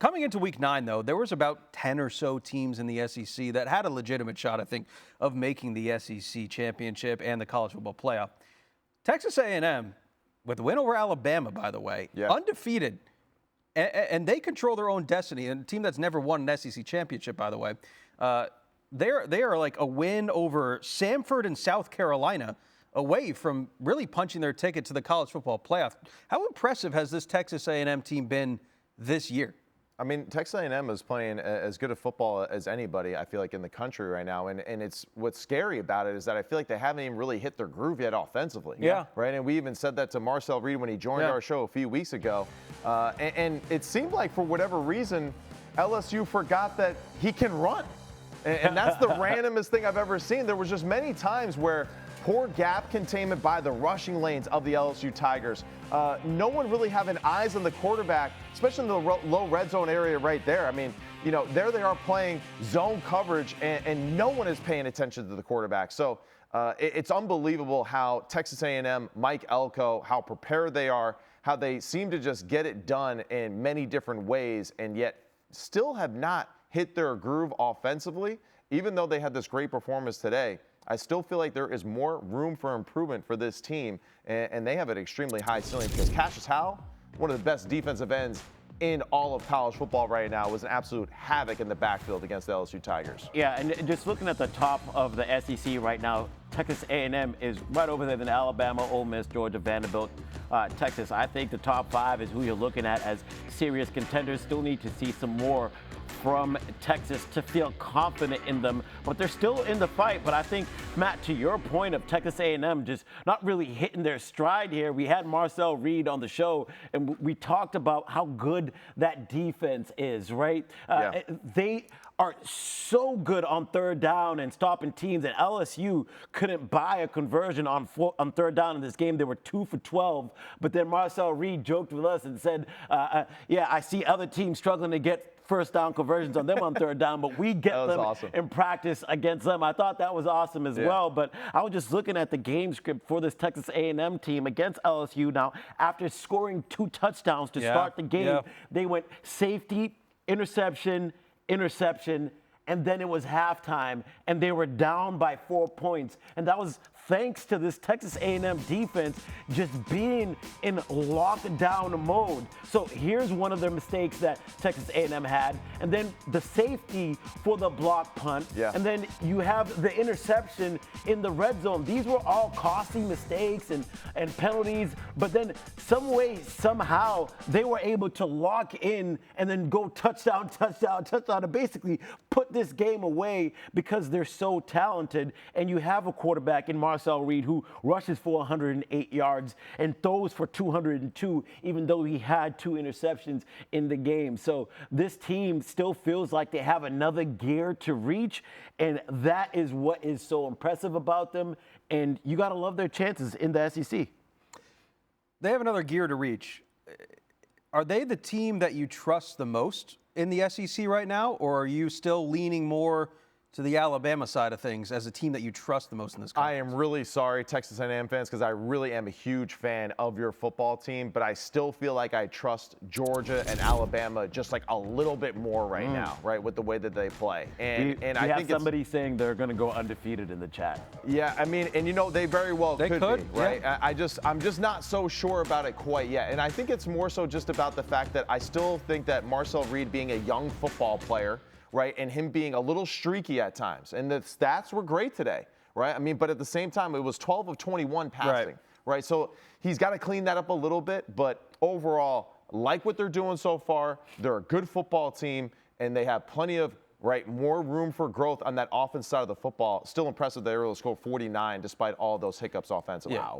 Coming into week 9, though, there was about 10 or so teams in the SEC that had a legitimate shot, I think, of making the SEC championship and the college football playoff. Texas A&M, with a win over Alabama, by the way, undefeated, and they control their own destiny. And a team that's never won an SEC championship, by the way, they are like a win over Samford and South Carolina away from really punching their ticket to the college football playoff. How impressive has this Texas A&M team been this year? I mean, Texas A&M is playing as good a football as anybody, I feel like, in the country right now. And it's what's scary about it is that I feel like they haven't even really hit their groove yet offensively. Yeah. Right? And we even said that to Marcel Reed when he joined our show a few weeks ago. And it seemed like, for whatever reason, LSU forgot that he can run. And that's the randomest thing I've ever seen. There was just many times where poor gap containment by the rushing lanes of the LSU Tigers. No one really having eyes on the quarterback, especially in the low red zone area right there. I mean, you know, there they are playing zone coverage, and no one is paying attention to the quarterback. So it's unbelievable how Texas A&M, Mike Elko, how prepared they are, how they seem to just get it done in many different ways, and yet still have not hit their groove offensively, even though they had this great performance today. I still feel like there is more room for improvement for this team, and they have an extremely high ceiling because Cassius Howell, one of the best defensive ends in all of college football right now, was an absolute havoc in the backfield against the LSU Tigers. Yeah, and just looking at the top of the SEC right now, Texas A&M is right over there than Alabama, Ole Miss, Georgia, Vanderbilt, Texas. I think the top 5 is who you're looking at as serious contenders. Still need to see some more from Texas to feel confident in them, but they're still in the fight. But I think, Matt, to your point of Texas A&M just not really hitting their stride here, we had Marcel Reed on the show, and we talked about how good that defense is, right? They are so good on third down and stopping teams, and LSU couldn't buy a conversion on third down in this game. They were 2 for 12, but then Marcel Reed joked with us and said, yeah, I see other teams struggling to get first down conversions on them on third down, but we get them in practice against them. I thought that was awesome as well, but I was just looking at the game script for this Texas A&M team against LSU. Now, after scoring 2 touchdowns to start the game, they went safety, interception, interception, and then it was halftime, and they were down by 4 points. And that was thanks to this Texas A&M defense just being in lockdown mode. So here's one of their mistakes that Texas A&M had, and then the safety for the block punt, and then you have the interception in the red zone. These were all costly mistakes and penalties, but then some way, somehow, they were able to lock in and then go touchdown, touchdown, touchdown, and basically put this game away because they're so talented. And you have a quarterback in Marcel Reed who rushes for 108 yards and throws for 202, even though he had 2 interceptions in the game. So this team still feels like they have another gear to reach, and that is what is so impressive about them. And you got to love their chances in the SEC. They have another gear to reach. Are they the team that you trust the most in the SEC right now, or are you still leaning more to the Alabama side of things as a team that you trust the most in this conference? I am really sorry, Texas A&M fans, because I really am a huge fan of your football team, but I still feel like I trust Georgia and Alabama just like a little bit more right now, right, with the way that they play. And I think somebody saying they're going to go undefeated in the chat. Yeah, I mean, and you know, they very well could be, right? Yeah. I'm just not so sure about it quite yet. And I think it's more so just about the fact that I still think that Marcel Reed being a young football player, right, and him being a little streaky at times. And the stats were great today, right? I mean, but at the same time, it was 12 of 21 passing, right? So he's got to clean that up a little bit. But overall, like what they're doing so far, they're a good football team, and they have plenty of, more room for growth on that offense side of the football. Still impressive they were able to score 49 despite all those hiccups offensively. Yeah.